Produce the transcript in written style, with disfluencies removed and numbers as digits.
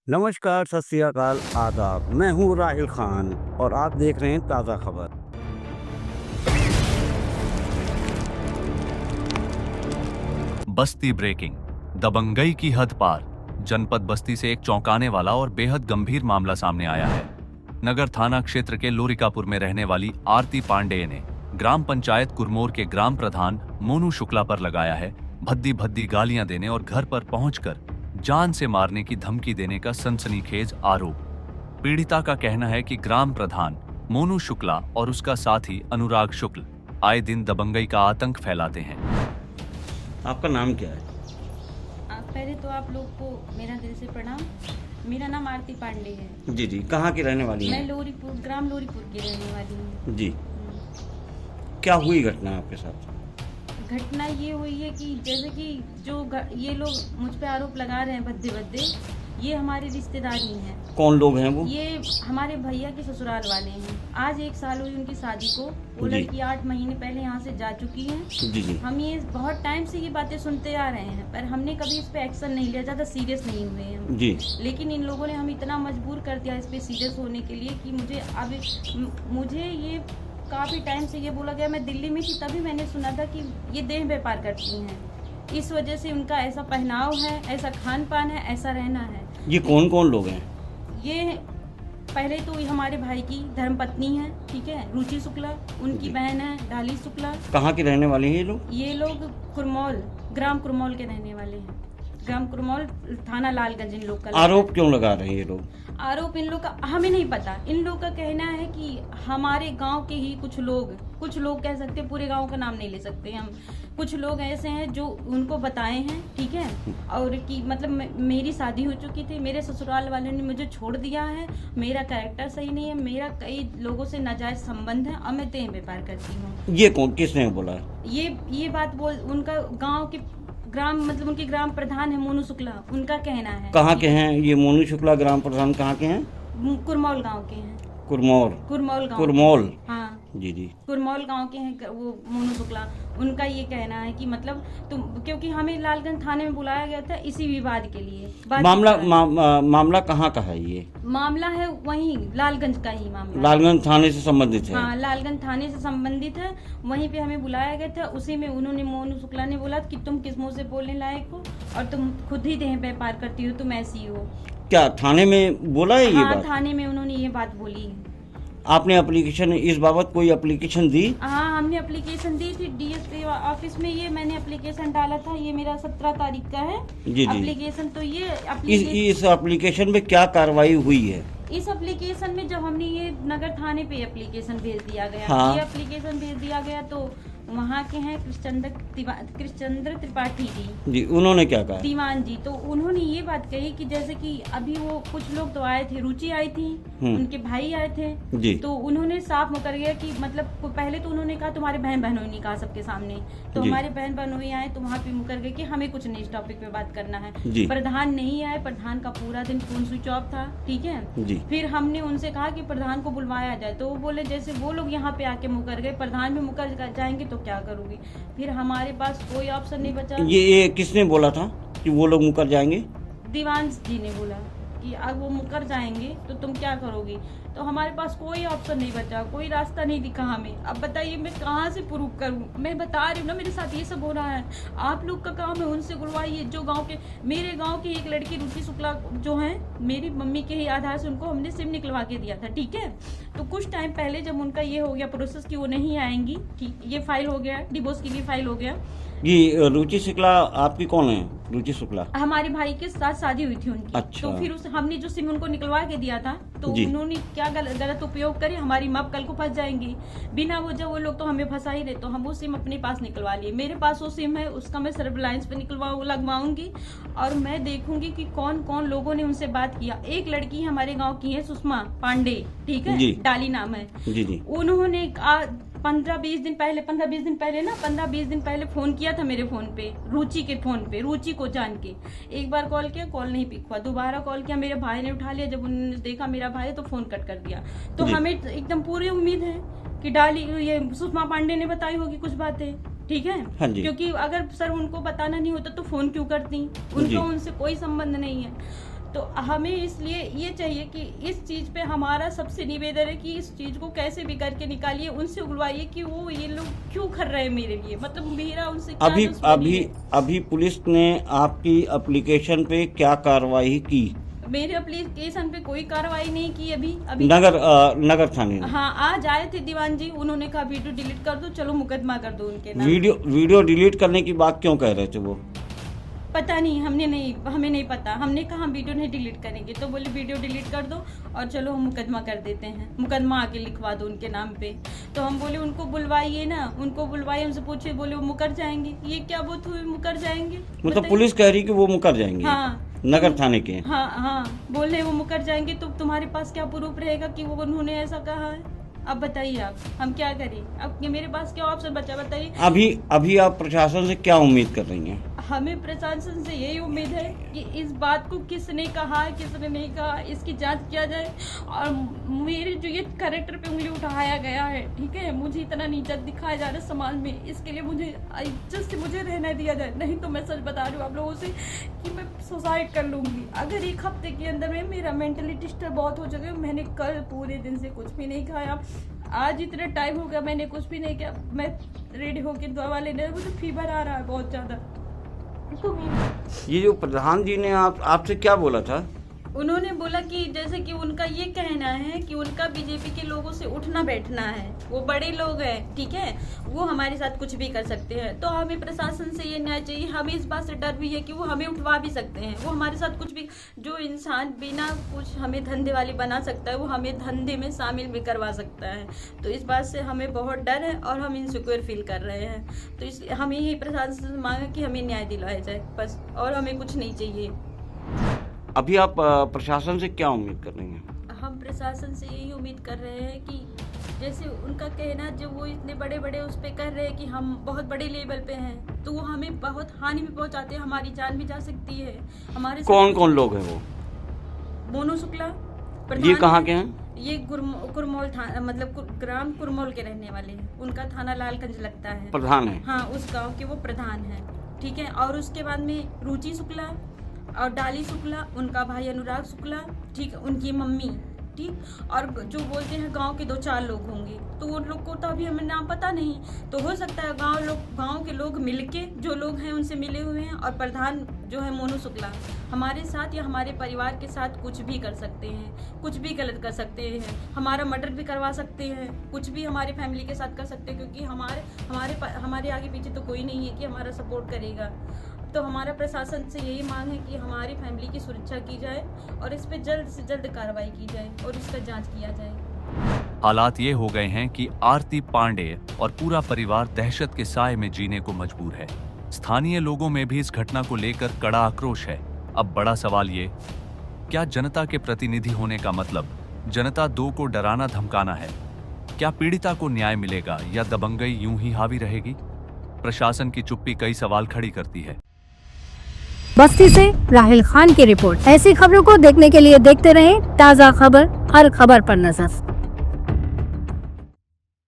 नमस्कार, सत श्री अकाल, आदाब। मैं हूँ राहिल खान और आप देख रहे हैं ताज़ा खबर। बस्ती ब्रेकिंग, दबंगई की हद पार। जनपद बस्ती से एक चौंकाने वाला और बेहद गंभीर मामला सामने आया है। नगर थाना क्षेत्र के लोरिकापुर में रहने वाली आरती पांडेय ने ग्राम पंचायत कुरमोर के ग्राम प्रधान मोनू शुक्ला पर लगाया है भद्दी भद्दी गालियां देने और घर पर पहुंचकर जान से मारने की धमकी देने का सनसनीखेज आरोप। पीड़िता का कहना है कि ग्राम प्रधान मोनू शुक्ला और उसका साथी अनुराग शुक्ल आए दिन दबंगई का आतंक फैलाते हैं। आपका नाम क्या है? पहले तो आप लोग को मेरा दिल से प्रणाम। मेरा नाम आरती पांडे है। जी जी, कहाँ की रहने वाली मैं हैं? लोरीपुर, ग्राम लोरीपुर की रहने वाली हूँ। जी, क्या हुई घटना आपके साथ? घटना ये हुई है कि जैसे कि ये लोग मुझ पे आरोप लगा रहे हैं भद्दे भद्दे, ये हमारे रिश्तेदार ही हैं। कौन लोग हैं वो? ये हमारे भैया के ससुराल वाले हैं। आज 1 साल हुई उनकी शादी को। वो जी। लड़की 8 महीने पहले यहाँ से जा चुकी है। जी जी। हम ये बहुत टाइम से ये बातें सुनते आ रहे हैं, पर हमने कभी इस पे एक्शन नहीं लिया, ज़्यादा सीरियस नहीं हुए हैं हम। जी। लेकिन इन लोगों ने हम इतना मजबूर कर दिया इस पे सीरियस होने के लिए कि मुझे ये काफ़ी टाइम से ये बोला गया। मैं दिल्ली में थी तभी मैंने सुना था कि ये देह व्यापार करती हैं। इस वजह से उनका ऐसा पहनाव है, ऐसा खान पान है, ऐसा रहना है। ये कौन कौन लोग हैं? ये पहले तो ये हमारे भाई की धर्मपत्नी है, ठीक है, रुचि शुक्ला। उनकी जी। बहन है डाली शुक्ला। कहाँ के रहने वाले हैं ये लोग? ये लोग कुरमौल, ग्राम कुरमौल के रहने वाले हैं। ग्राम कुरमौल, थाना लालगंज इन लोग का। आरोप क्यों लगा रहे हैं ये लोग? आरोप इन लोग का हमें नहीं पता। इन लोग का कहना है कि हमारे गांव के ही कुछ लोग कह सकते, पूरे गांव का नाम नहीं ले सकते हम। कुछ लोग ऐसे हैं जो उनको बताए हैं, ठीक है, और कि मतलब मेरी शादी हो चुकी थी, मेरे ससुराल वालों ने मुझे छोड़ दिया है, मेरा कैरेक्टर सही नहीं है, मेरा कई लोगों से नाजायज संबंध है और मैं देह व्यापार करती हूँ। ये कौन, किसने बोला? ये बात बोल उनका गाँव के मतलब उनके ग्राम प्रधान है मोनू शुक्ला, उनका कहना है। कहाँ के हैं ये मोनू शुक्ला ग्राम प्रधान? कहाँ के हैं? कुरमौल गांव के हैं। कुरमौल गांव। कुरमौल। हाँ जी जी। कुरमौल गांव के हैं वो मोनू शुक्ला। उनका ये कहना है कि मतलब तुम, क्योंकि हमें लालगंज थाने में बुलाया गया था इसी विवाद के लिए। मामला कहाँ का है ये? मामला है वहीं लालगंज का ही मामला। लालगंज थाने से संबंधित है? हाँ, लालगंज थाने से संबंधित है। वहीं पे हमें बुलाया गया था। उसी में उन्होंने, मोनू शुक्ला ने बोला कि तुम किस मुंह से बोलने लायक हो और तुम खुद ही देह व्यापार करती हो, तुम ऐसी हो। क्या थाने में बोला है ये हाँ, बात? थाने में उन्होंने ये बात बोली है। आपने एप्लीकेशन, इस बाबत कोई एप्लीकेशन दी? हाँ, हमने एप्लीकेशन दी थी डीएसपी ऑफिस में। ये मैंने एप्लीकेशन डाला था, ये मेरा 17 तारीख का है। जी जी। एप्लीकेशन तो ये इस एप्लीकेशन में क्या कार्रवाई हुई है? इस एप्लीकेशन में जब हमने ये नगर थाने पे एप्लीकेशन भेज दिया गया, हाँ। ये एप्लीकेशन भेज दिया गया तो वहाँ के हैं कृष्णचंद्र त्रिपाठी जी, उन्होंने क्या कहा? दीवान जी, तो उन्होंने ये बात कही कि जैसे कि अभी वो कुछ लोग तो आए थे, रुचि आई थी, उनके भाई आए थे जी। तो उन्होंने साफ मुकर गया कि मतलब पहले तो उन्होंने कहा तुम्हारे बहन बहनोई नहीं कहा सबके सामने, तो जी। हमारे बहन बहनोई आए तो वहाँ पे मुकर गए कि हमें कुछ नहीं इस टॉपिक पे बात करना है। जी। प्रधान नहीं आए, प्रधान का पूरा दिन फोन स्विच ऑफ था, ठीक है। जी। फिर हमने उनसे कहा कि प्रधान को बुलवाया जाए, तो वो बोले जैसे वो लोग यहाँ पे आके मुकर गए, प्रधान भी मुकर जाएंगे तो क्या करोगी। फिर हमारे पास कोई ऑप्शन नहीं बचा। ये किसने बोला था कि वो लोग मुकर जाएंगे? दीवान जी ने बोला कि अब वो मुकर जाएंगे तो तुम क्या करोगी। तो हमारे पास कोई ऑप्शन नहीं बचा, कोई रास्ता नहीं दिखा हमें। अब बताइए मैं कहाँ से प्रूव करूँ। मैं बता रही हूँ ना, मेरे साथ ये सब हो रहा है। आप लोग का काम है उनसे बुलवाइए। जो मेरे गांव की एक लड़की रुचि शुक्ला जो है, मेरी मम्मी के ही आधार से उनको हमने सिम निकलवा के दिया था, ठीक है। तो कुछ टाइम पहले जब उनका ये हो गया प्रोसेस कि वो नहीं आएंगी, ठीक, ये फाइल हो गया, डिवोर्स के लिए फाइल हो गया। ये रुचि शुक्ला आपकी कौन है? रुचि शुक्ला हमारे भाई के साथ शादी हुई थी उनकी। अच्छा। तो फिर हमने जो सिम उनको निकलवा के दिया था, तो उन्होंने क्या गलत उपयोग करे, हमारी माँ कल को फंस जाएंगी। बिना वजह वो लोग तो हमें फंसा ही रहे, तो हम वो सिम अपने पास निकलवा लिए। मेरे पास वो सिम है, उसका मैं सर्विलांस पे लगवाऊंगी और मैं देखूंगी कि कौन कौन लोगों ने उनसे बात किया। एक लड़की हमारे गाँव की है, सुषमा पांडे, ठीक है, डाली नाम है। जी जी। उन्होंने 15-20 दिन पहले फोन किया था मेरे फोन पे, रुचि के फोन पे, रुचि को जान के। एक बार कॉल किया, कॉल नहीं पिक हुआ। दोबारा कॉल किया, मेरे भाई ने उठा लिया। जब उन्होंने देखा मेरा भाई तो फोन कट कर दिया। तो हमें एकदम पूरी उम्मीद है कि डाली ये सुषमा पांडे ने बताई होगी कुछ बातें, ठीक है। हाँ जी। क्योंकि अगर सर उनको बताना नहीं होता तो फोन क्यों करती, उनका उनसे कोई संबंध नहीं है। तो हमें इसलिए ये चाहिए कि इस चीज़ पे हमारा सबसे निवेदन है कि इस चीज़ को कैसे भी करके निकालिए, उनसे उगलवाइए कि वो ये लोग क्यों कर रहे हैं मेरे लिए, मतलब मेरा उनसे क्या अभी दुश्मनी अभी है। अभी पुलिस ने आपकी एप्लीकेशन पे क्या कार्रवाई की? मेरे एप्लीकेशन पे कोई कार्रवाई नहीं की अभी नगर थाने ने? हाँ, आज आए थे दीवान जी, उन्होंने कहा वीडियो डिलीट कर दो, चलो मुकदमा कर दो उनके नाम। वीडियो डिलीट करने की बात क्यों कह रहे थे वो? पता नहीं, हमें नहीं पता। हमने कहा हम वीडियो नहीं डिलीट करेंगे, तो बोले वीडियो डिलीट कर दो और चलो हम मुकदमा कर देते हैं, मुकदमा आके लिखवा दो उनके नाम पे। तो हम बोले उनको बुलवाइए ना, उनको बुलवाइए, हमसे पूछिए, बोले वो मुकर जाएंगे। ये क्या बात हुई, मुकर जाएंगे? मतलब बताइए। पुलिस कह रही कि वो मुकर जाएंगे? हाँ, नगर थाने के? हाँ, बोल रहे वो मुकर जाएंगे, तो तुम्हारे पास क्या प्रूफ रहेगा कि वो उन्होंने ऐसा कहा है? अब बताइए आप, हम क्या करें? अब मेरे पास क्या ऑप्शन बचा, बताइए। अभी आप प्रशासन से क्या उम्मीद कर रही हैं? हमें प्रशासन से यही उम्मीद है कि इस बात को किसने कहा, किसने नहीं कहा, इसकी जांच किया जाए। और मेरे जो ये कैरेक्टर पे उंगली उठाया गया है, ठीक है, मुझे इतना नीचा दिखाया जा रहा है समाज में, इसके लिए मुझे इज्जत से मुझे रहना दिया जाए। नहीं तो मैं सच बता रही हूँ आप लोगों से कि मैं सुसाइड कर लूँगी अगर एक हफ्ते के अंदर में। मेरा मेंटली डिस्टर्ब बहुत हो चुका है। मैंने कल पूरे दिन से कुछ भी नहीं खाया, आज इतना टाइम हो गया मैंने कुछ भी नहीं किया। मैं रेडी होकर दवा लेने, मुझे फीवर आ रहा है बहुत ज़्यादा। ये जो प्रधान जी ने आपसे क्या बोला था? उन्होंने बोला कि जैसे कि उनका ये कहना है कि उनका बीजेपी के लोगों से उठना बैठना है, वो बड़े लोग हैं, ठीक है, वो हमारे साथ कुछ भी कर सकते हैं। तो हमें प्रशासन से ये न्याय चाहिए। हमें इस बात से डर भी है कि वो हमें उठवा भी सकते हैं, वो हमारे साथ कुछ भी, जो इंसान बिना कुछ हमें धंधे वाली बना सकता है, वो हमें धंधे में शामिल भी करवा सकता है। तो इस बात से हमें बहुत डर है और हम इनसिक्योर फील कर रहे हैं। तो इसलिए हमें यही प्रशासन से मांग है कि हमें न्याय दिलाया जाए बस, और हमें कुछ नहीं चाहिए। अभी आप प्रशासन से क्या उम्मीद कर रही हैं? हम प्रशासन से यही उम्मीद कर रहे हैं कि जैसे उनका कहना, जो वो इतने बड़े बड़े उस पे कर रहे हैं कि हम बहुत बड़े लेवल पे हैं, तो वो हमें बहुत हानि भी पहुंचाते हैं, हमारी जान भी जा सकती है। हमारे कौन कौन लोग हैं वो? मोनू शुक्ला ये कहाँ के हैं? ये कुरमोल थाना, मतलब ग्राम कुरमोल के रहने वाले हैं। उनका थाना लालगंज लगता है। प्रधान है? हाँ, उस गाँव के वो प्रधान है, ठीक है। और उसके बाद में रुचि शुक्ला और डाली शुक्ला, उनका भाई अनुराग शुक्ला, ठीक, उनकी मम्मी, ठीक, और जो बोलते हैं गांव के 2-4 लोग होंगे, तो उन लोग को तो अभी हमें नाम पता नहीं। तो हो सकता है गांव के लोग मिलके, जो लोग हैं उनसे मिले हुए हैं, और प्रधान जो है मोनू शुक्ला हमारे साथ या हमारे परिवार के साथ कुछ भी कर सकते हैं, कुछ भी गलत कर सकते हैं, हमारा मर्डर भी करवा सकते हैं, कुछ भी हमारे फैमिली के साथ कर सकते हैं, क्योंकि हमारे आगे पीछे तो कोई नहीं है कि हमारा सपोर्ट करेगा। तो हमारा प्रशासन से यही मांग है कि हमारी फैमिली की सुरक्षा की जाए और इस पे जल्द से जल्द कार्रवाई की जाए और इसका जांच किया जाए। हालात ये हो गए हैं कि आरती पांडे और पूरा परिवार दहशत के साए में जीने को मजबूर है। स्थानीय लोगों में भी इस घटना को लेकर कड़ा आक्रोश है। अब बड़ा सवाल ये, क्या जनता के प्रतिनिधि होने का मतलब जनता 2 को डराना धमकाना है? क्या पीड़िता को न्याय मिलेगा या दबंगई यूं ही हावी रहेगी? प्रशासन की चुप्पी कई सवाल खड़ी करती है। बस्ती से राहिल खान की रिपोर्ट। ऐसी खबरों को देखने के लिए देखते रहें ताज़ा खबर, हर खबर पर नजर।